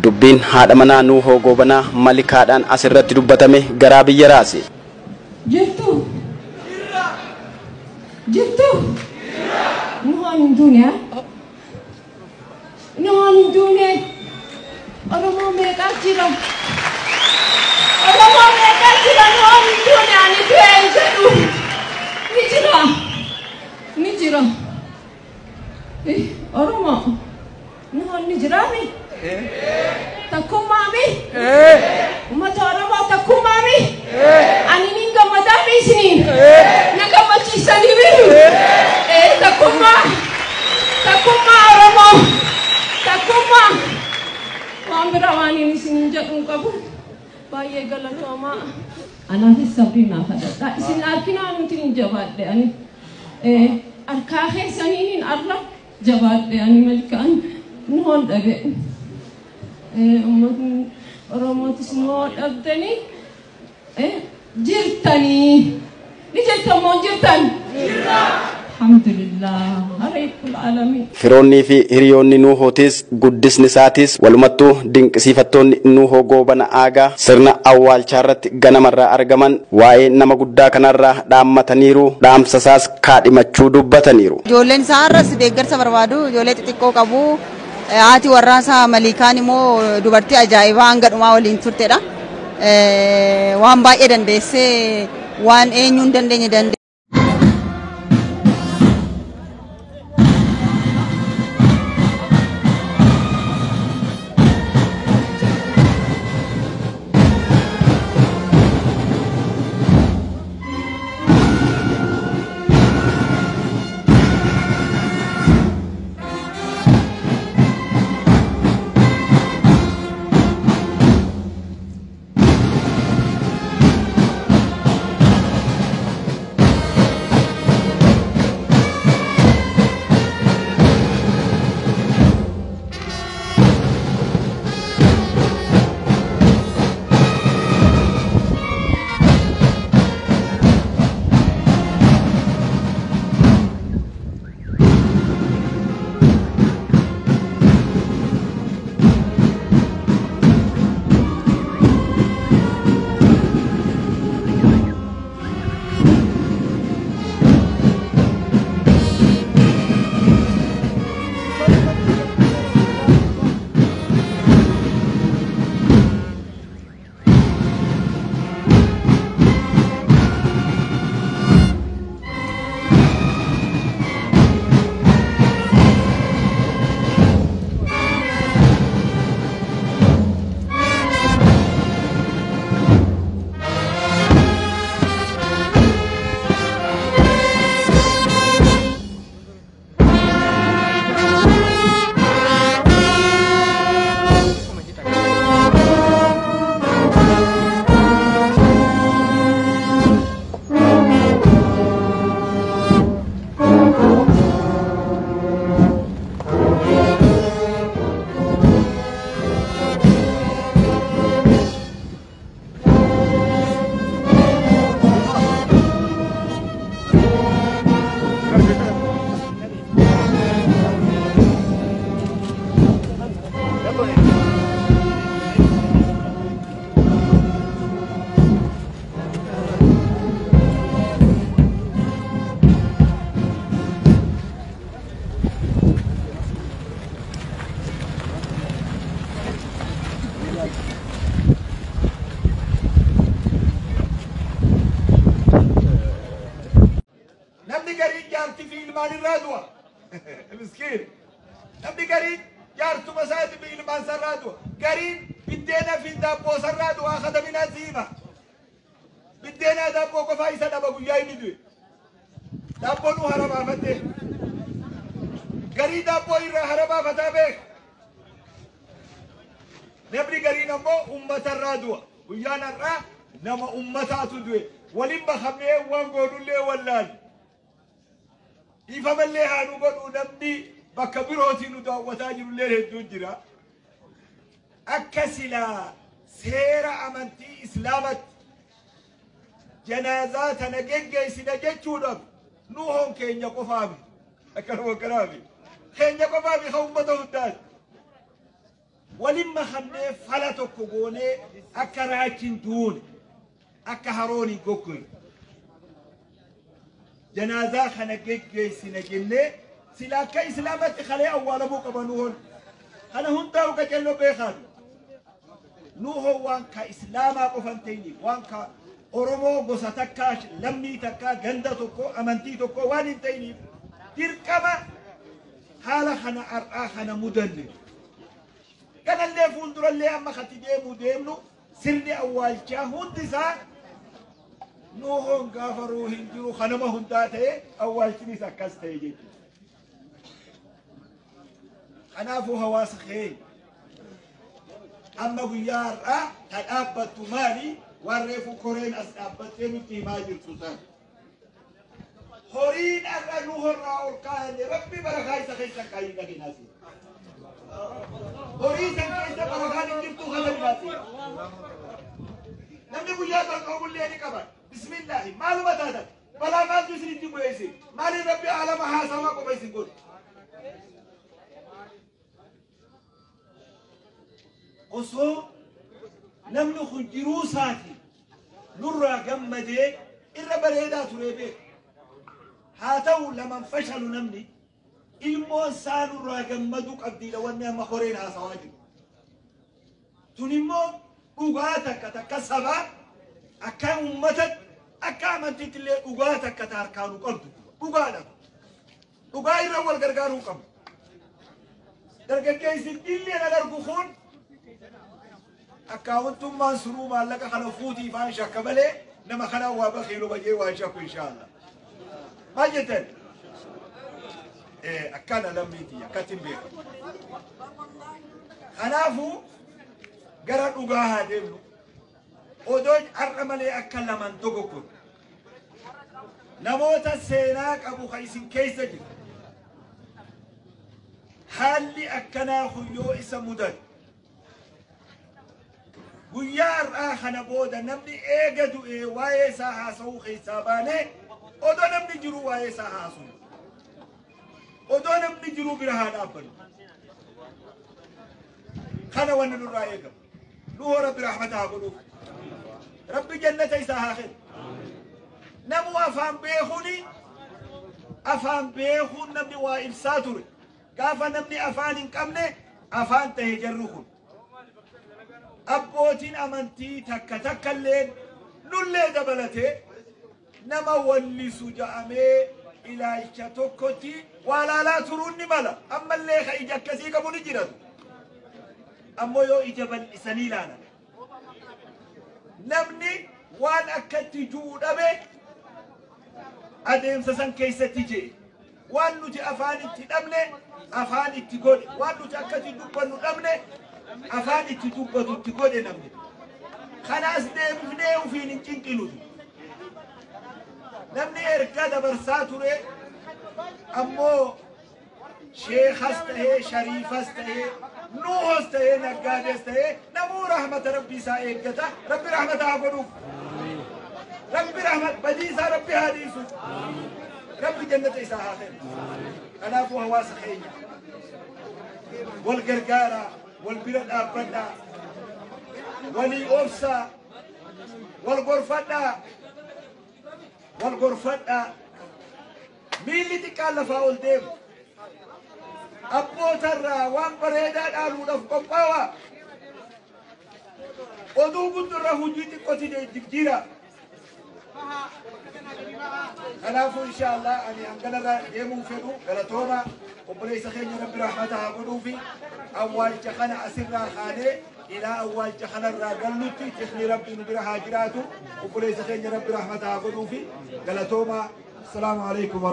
dubbiin haadha manaa Nuuhoo Goobanaa Malikaadhaan asirratti dubbatame garaa biyya raase. Jirtu Nuuhoon duuniyaa Nuuhoon duuniyaa Oromoo meeqaa jira Nuuhoon duuniyaa ni ta'e jedhu ni jira Oromoo Nuuhoon ni jiraami takkumaami ummata Oromoo takkumaami ani ni gammadaa isiniin na gammachiisanii biru takkumaa Oromoo takkumaa waan biraa waan inni isiniin jedhuun qabu baay'ee galatoomaa anaafis sabrii naaf adda isin arginaa nuti hin jabaadhe ani harkaa keessaniin arra jabaadhe ani Malikaan Nuuhoon dhabe ummatni Oromootis Nuuhoo dhabdanii jirtanii ni jirtan moo jirtan alhamdulillah rabbil alamin. Firoonnii fi hiriyoonni Nuuhootis guddisni isaatis walumattuu dinqisiifattoonni Nuuhoo Goobana Aagaa sirna awwaalchaa irratti ganamarraa argaman waa'ee nama guddaa kanarraa dhaammataniiru dhaamsa isaas kaadhimachuu dubbataniiru. Ijoolleen isaa har'as deeggarsa barbaadu ijoollee xixiqqoo qabu haati warraasaa Malikaan immoo dubartii ajaa'ibaa hanga dhumaa waliin turtedha. Waan baay'ee dandeessee waan eenyuun dandeenye مسكين نبي قريب جارته مساعد بالمان سرادو قريب بدينا في دابو سرادو أخذ من الزيمة بدينا دابو كفايسة دابو جاي ندوي دابو نو هربا فتح قريب دابو يرى هربا فتابك نبي قريب نمو سرادو ويانا را نما أمتاتو دوي ولم بخميه وانقولوا لي والله إذا ملي هانو بدو نبي بكبيروتي ندوا وتاجر الليل الدنجرة أكسلا سيرة أمنتي إسلامت جنازات نجيجي سنجيجودم نوهم كين يقفامي أكلوا كلامي كين يقفامي خوم بدو الدال ولم dhimma kannee fala tokko goonee akka raachiin duune akka harooni goggoy janaazaa kana geggeessina jennee sila akka islaamatti kalee awwaalamuu qabanuun kana hundaa'u qacello beekaadhu nuuhoo waan ka islaamaa qofan ta'ini waan ka oromoo gosa takkaa lammii takkaa ganda tokko amantii tokko waan hin ta'iniif dirqama haala kana ar'aa kana mudanne kanallee fuuldurallee amma kati deemnu sirni awwaalchaa hundi isaa nuuhoon gaafa ruuhin jiru kanama hundaa ta'e awwaalchinis akkas ta'e jechuudha. Kanaafuu hawaasa keenya amma guyyaa har'aa ta dhaabbattu maali waan reefu koreen as dhaabbattee nutti himaa jirtu san. Horiin har'a nuuhorraa ol kaa'anii rabbi barakaa isa keessa kaayii dhaginaasi. Horii san keessa barakaan hin jirtu kadhaginaasi. Namni guyyaa tokko bullee ni qaba. Bismillahi maaluma taatan balaa maaltu isinitti bu'eesse maaliin rabbi alama haasamaa qofa isin godhu. Osoo namni kun jiruu isaati nurraa gammadee irra bareedaa ture beeku. Haa ta'u laman fashalu namni ilmoon isaa nurraa gammadu qabdiidha wanni amma horeen haasawaa jiru. Tun immoo dhugaa takka sabaa akka ummata akka amantiitti illee dhugaa takka harkaanu qabdu dhugaadha. Dhugaa irra wal gargaaruu qabdu. Dargaggeessi illee agargu kun akkaawwantummaan suruu maallaqa kana fuutii faan shakka malee nama kana waa bakheelu bajee waan shakku inshaallah. Maal jettan? Akkana lammiiti akkatti hin beeku. Kanaafuu gara dhugaa haa deemnu. Odoon har'a malee akka laman dogoggoro. Namoota seenaa qabu kan isin keessa jiru. Haalli akkanaa huyyoo isa mudan. Guyyaa har'aa kana booda namni eega du'ee waa'ee isaa haasa'uu keessaa baanee odoo namni jiru waa'ee isaa haasa'u. Odoo namni jiru bira haa dhaabbannu. Kana wanni nurraa eegamu. Nuhoo rabbi rahmata haa godhuuf. Rabbi jannata isaa haa kennu. Namu afaan beekuun namni waa ibsaa ture. Gaafa namni afaan hin qabne afaan ta'e jarru kun. Abbootiin amantii takka illee nullee dabalatee nama wallisu ja'amee ilaalcha tokkotti waa laalaa turuun ni mala. Ammallee ka ija akkasii qabu ni jiratu. Ammoo yoo ija bal'isanii ilaalan. Namni waan akkatti juu dhabe adeemsa san keessatti jee. Waan nuti afaan itti dhabne afaan itti godhe. Waan nuti akkatti dubbannu dhabne afaan itti dubbatu itti godhe namni. Kanaas deebifnee ufiin hin cinqinuti. Namni erga dabarsaa ture ammoo sheekhas ta'ee shariifas ta'ee nuuhos ta'ee naggaades ta'ee namuu rahmata rabbii isaa eeggata. Rabbi rahmata haa godhuuf. Rabbi rahmat badiisaa rabbi haa dhiisu. Rabbi jannata isaa haa kennu. Kanaafuu hawaasa keenya wal gargaaraa wal bira dhaabbadhaa walii obsaa wal gorfadhaa miilli xiqqaan lafaa ol deemu abbootarraa waan bareedaa dhaaluudhaaf qophaa'aa oduu guddurra hujii xiqqooti jijjiira. Kanaafuu inshaallah ani hanganarra deemuu fedhu galatooma obboleessa keenya rabbi rahmata haa godhuufi awwaalcha kana asirraa kaanee ilaa awwaalcha kanarraa gallutti tifni rabbi nu bira haa jiraatu obboleessa keenya rabbi rahmata haa godhuufi galatooma. Assalaamu alaikum.